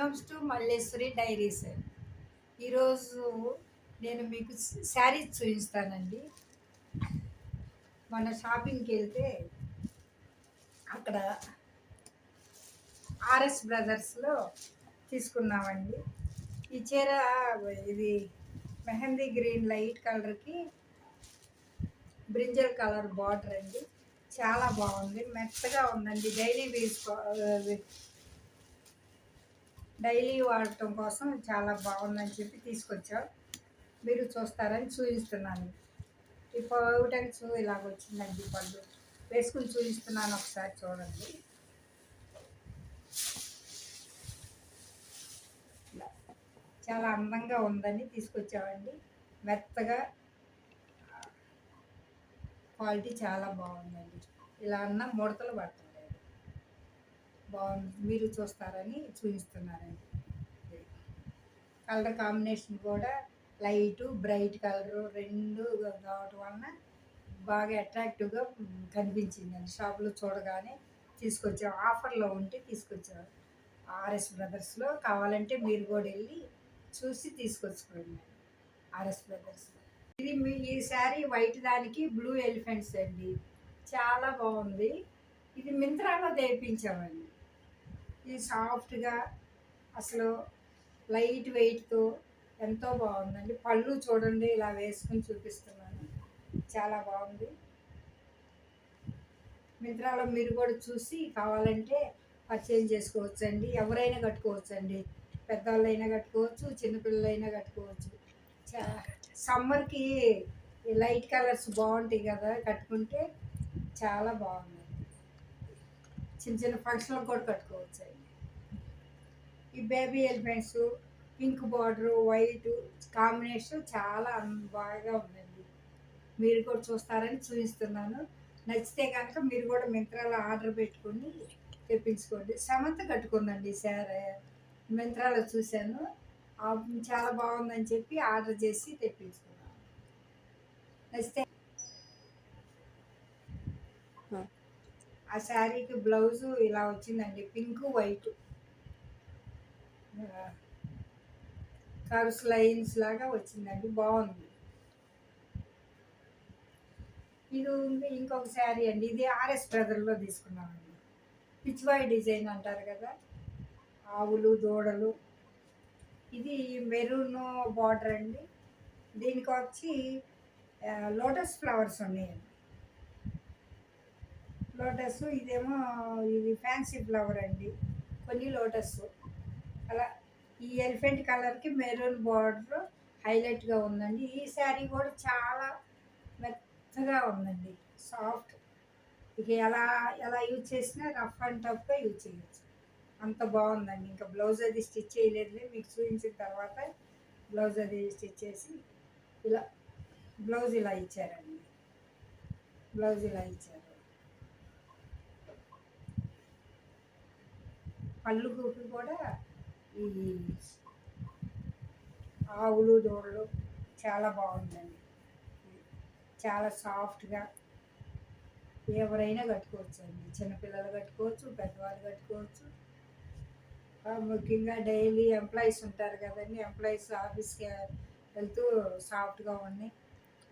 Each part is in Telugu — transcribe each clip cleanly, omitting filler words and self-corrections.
Welcomes to Malleswari diaries. ఈరోజు నేను మీకు శారీస్ చూపిస్తానండి. మన షాపింగ్కి వెళ్తే అక్కడ ఆర్ఎస్ బ్రదర్స్లో తీసుకున్నామండి. ఈ చీర ఇది మెహందీ గ్రీన్ లైట్ కలర్కి బ్రింజల్ కలర్ బార్డర్ అండి. చాలా బాగుంది, మెత్తగా ఉందండి. డైలీ వాడటం కోసం చాలా బాగుందని చెప్పి తీసుకొచ్చాం. మీరు చూస్తారని చూపిస్తున్నాను. ఈ పౌటన్స్ ఇలాగ వచ్చిందండి. పళ్ళు వేసుకుని చూపిస్తున్నాను, ఒకసారి చూడండి. చాలా అందంగా ఉందని తీసుకొచ్చామండి. మెత్తగా క్వాలిటీ చాలా బాగుందండి. ఇలా అన్న ముడతలు పట్టలేదు, బాగుంది. మీరు చూస్తారని చూపిస్తున్నారండి. కలర్ కాంబినేషన్ కూడా లైటు బ్రైట్ కలరు రెండు కావటం వలన బాగా అట్రాక్టివ్గా కనిపించిందండి. షాప్లో చూడగానే తీసుకొచ్చాం. ఆఫర్లో ఉంటే తీసుకొచ్చాం. ఆర్ఎస్ బ్రదర్స్లో కావాలంటే మీరు కూడా వెళ్ళి చూసి తీసుకొచ్చుకోండి. ఆర్ఎస్ బ్రదర్స్లో ఈ శారీ వైట్ దానికి బ్లూ ఎలిఫెంట్స్ అండి. చాలా బాగుంది. ఇది మింత్రాలో తెప్పించామండి. ఇది సాఫ్ట్గా అసలు లైట్ వెయిట్తో ఎంతో బాగుందండి. పళ్ళు చూడండి, ఇలా వేసుకుని చూపిస్తున్నాను. చాలా బాగుంది. మింత్రాలో మీరు కూడా చూసి కావాలంటే పర్చేజ్ చేసుకోవచ్చండి. ఎవరైనా కట్టుకోవచ్చండి. పెద్దవాళ్ళైనా కట్టుకోవచ్చు, చిన్నపిల్లలైనా కట్టుకోవచ్చు. సమ్మర్కి లైట్ కలర్స్ బాగుంటాయి కదా, కట్టుకుంటే చాలా బాగుంది. చిన్న చిన్న ఫంక్షన్లకు కూడా కట్టుకోవచ్చు అండి. ఈ baby elephants pink border white combination చాలా బాగా ఉందండి. మీరు కూడా చూస్తారని చూపిస్తున్నాను. నచ్చితే కనుక మీరు కూడా మింత్రాలో ఆర్డర్ పెట్టుకొని తెప్పించుకోండి. సమంత కట్టుకుందండి సార్, మింత్రాలో చూశాను. చాలా బాగుందని చెప్పి ఆర్డర్ చేసి తెప్పించుకున్నాను. నచ్చితే ఆ శారీకి బ్లౌజు ఇలా వచ్చిందండి. పింక్ వైట్ కర్వ్స్ లైన్స్ లాగా వచ్చిందండి. బాగుంది. ఇది ఉంది ఇంకొక శారీ అండి. ఇది ఆర్ఎస్ బ్రదర్లో తీసుకున్నామండి. పిచ్వాయ్ డిజైన్ అంటారు కదా, ఆవులు దూడలు. ఇది మెరూన్ బార్డర్ అండి. దీనికి వచ్చి లోటస్ ఫ్లవర్స్ ఉన్నాయండి. లోటస్ ఇదేమో ఇది ఫ్యాన్సీ ఫ్లవర్ అండి. కొన్ని లోటస్ అలా. ఈ ఎలిఫెంట్ కలర్కి మెరూన్ బార్డర్ హైలైట్గా ఉందండి. ఈ శారీ కూడా చాలా మెత్తగా ఉందండి, సాఫ్ట్. ఇక ఎలా ఎలా యూజ్ చేసినా రఫ్ అండ్ టఫ్గా యూజ్ చేయొచ్చు. అంత బాగుందండి. ఇంకా బ్లౌజ్ అది స్టిచ్ చేయలేదులే, మీకు చూపించిన తర్వాత బ్లౌజ్ అది స్టిచ్ చేసి ఇలా బ్లౌజ్ ఇలా ఇచ్చారండి. బ్లౌజ్ ఇలా ఇచ్చారు. పళ్ళుకి కూడా ఈ ఆవులు దూడలు చాలా బాగుందండి. చాలా సాఫ్ట్గా ఎవరైనా కట్టుకోవచ్చు అండి. చిన్నపిల్లలు కట్టుకోవచ్చు, పెద్దవాళ్ళు కట్టుకోవచ్చు. ముఖ్యంగా డైలీ ఎంప్లాయీస్ ఉంటారు కదండి, ఎంప్లాయీస్ ఆఫీస్కి వెళ్తూ సాఫ్ట్గా ఉన్నాయి.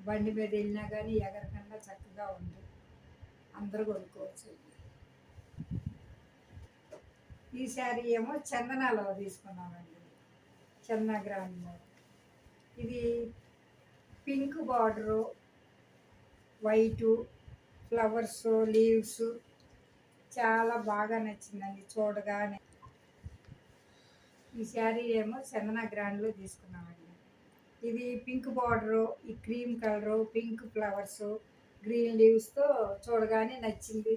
బండి మీద వెళ్ళినా కానీ ఎగరకుండా చక్కగా ఉంది. అందరూ కొనుక్కోవచ్చు. ఈ శారీ ఏమో చందనాలో తీసుకున్నామండి, చందన గ్రాండ్లో. ఇది pink border, white flowers leaves చాలా బాగా నచ్చిందండి చూడగానే. ఈ శారీ ఏమో చందన గ్రాండ్లో తీసుకున్నామండి. ఇది పింక్ బార్డరు, ఈ cream colour, pink flowers, green లీవ్స్తో చూడగానే నచ్చింది.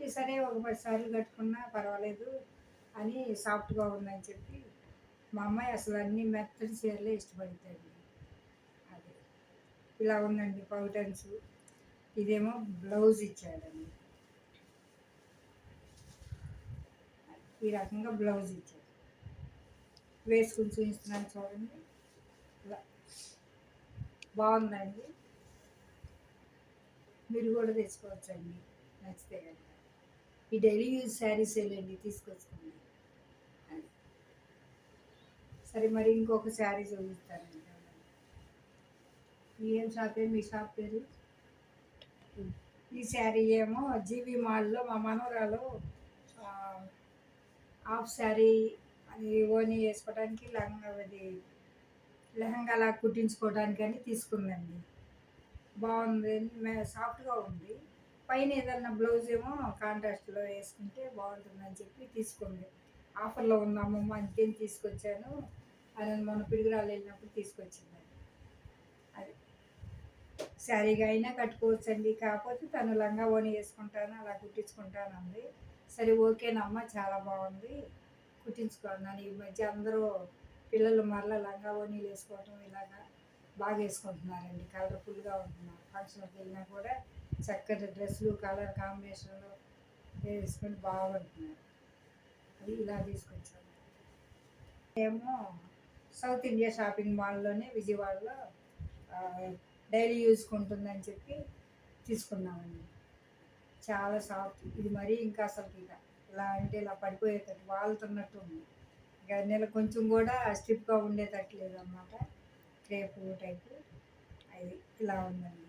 ఈ సరే ఒక 10 సార్లు కట్టుకున్నా పర్వాలేదు అని, సాఫ్ట్గా ఉందని చెప్పి. మా అమ్మాయి అసలు అన్ని మెత్తటి చీరలే ఇష్టపడుతుంది. అది ఇలా ఉందండి పౌటన్స్. ఇదేమో బ్లౌజ్ ఇచ్చాడండి. ఈ రకంగా బ్లౌజ్ ఇచ్చాడు. వేసుకుని చూపిస్తున్నాను చూడండి. ఇలా బాగుందండి. మీరు కూడా తెచ్చుకోవచ్చండి నచ్చితే కనుక. ఈ డైలీ యూజ్ శారీస్ వెళ్ళండి తీసుకొచ్చుకోండి. సరే మరి ఇంకొక శారీ చూపిస్తానండి. ఏం షాపే మీ షాప్ పేరు? ఈ శారీ ఏమో జీవి మాల్లో మా మనవరాలు హాఫ్ శారీ అది ఓని వేసుకోవడానికి అది లెహంగాలా కుట్టించుకోవడానికి అని తీసుకుందండి. బాగుంది, సాఫ్ట్గా ఉంది. పైన ఏదన్నా బ్లౌజ్ ఏమో కాంట్రాస్ట్లో వేసుకుంటే బాగుంటుందని చెప్పి తీసుకుంది. ఆఫర్లో ఉంది అమ్మమ్మ అంతేం తీసుకొచ్చాను అని మొన్న పిడుగురాలు వెళ్ళినప్పుడు తీసుకొచ్చింది. అది శారీగా అయినా కట్టుకోవచ్చండి. కాకపోతే తను లంగా ఓని వేసుకుంటాను అలా కుట్టించుకుంటాను అంది. సరే ఓకేనమ్మా, చాలా బాగుంది, కుట్టించుకున్నాను. ఈ మధ్య అందరూ పిల్లలు మరలా లంగా ఓనీలు వేసుకోవటం ఇలాగా బాగా వేసుకుంటున్నారండి. కలర్ఫుల్గా ఉంటున్నారు. ఫంక్షన్కి వెళ్ళినా కూడా చక్కటి డ్రెస్సులు కలర్ కాంబినేషన్లు వేసుకొని బాగుంటున్నారు. అది ఇలా తీసుకొచ్చాము. ఏమో సౌత్ ఇండియా షాపింగ్ మాల్లోనే విజయవాడలో డైలీ యూజ్కి ఉంటుందని చెప్పి తీసుకున్నామండి. చాలా సాఫ్ట్, ఇది మరీ ఇంకా అసలు ఇక ఇలా అంటే ఇలా పడిపోయేటట్టు వాళ్తున్నట్టు ఉంది. ఇక నెల కొంచెం కూడా స్టిఫ్గా ఉండేటట్టు లేదన్నమాట. క్రేపు టైపు అది ఇలా ఉందండి.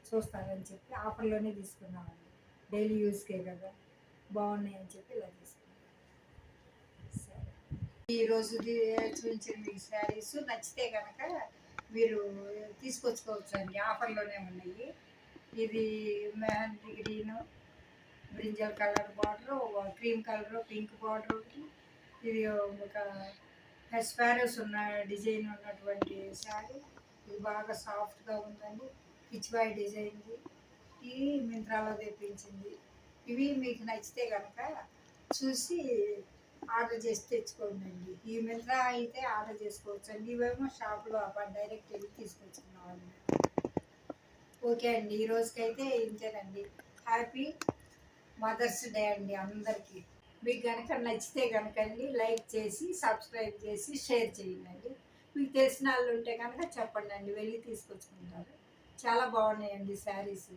చూస్తారని చెప్పి ఆఫర్లోనే తీసుకున్నామండి. డైలీ యూస్కే కదా, బాగున్నాయని చెప్పి ఇలా తీసుకున్నాం. సరే, ఈరోజు చూపించిన ఈ శారీస్ నచ్చితే కనుక మీరు తీసుకొచ్చుకోవచ్చు అండి. ఆఫర్లోనే ఉన్నాయి. ఇది mehndi green, brinjal colour border, cream colour, pink border ఒకటి. ఇది ఒక స్పారోస్ ఉన్న డిజైన్ ఉన్నటువంటి శారీ. ఇది బాగా సాఫ్ట్గా ఉందండి. పిచ్చివాయి డిజైన్ది. ఇవి మింత్రాలో తెప్పించింది. ఇవి మీకు నచ్చితే కనుక చూసి ఆర్డర్ చేసి తెచ్చుకోండి. ఈ మింత్రా అయితే ఆర్డర్ చేసుకోవచ్చు అండి. ఇవేమో షాప్లో డైరెక్ట్ వెళ్ళి తీసుకొచ్చుకున్నామండి. ఓకే అండి, ఈ రోజుకైతే ఇంతేనండి. హ్యాపీ మదర్స్ డే అండి అందరికీ. మీకు కనుక నచ్చితే కనుక అండి లైక్ చేసి సబ్స్క్రైబ్ చేసి షేర్ చేయండి. మీకు తెలిసిన వాళ్ళు ఉంటే కనుక చెప్పండి అండి, వెళ్ళి తీసుకొచ్చుకుంటారు. చాలా బాగున్నాయండి శారీస్.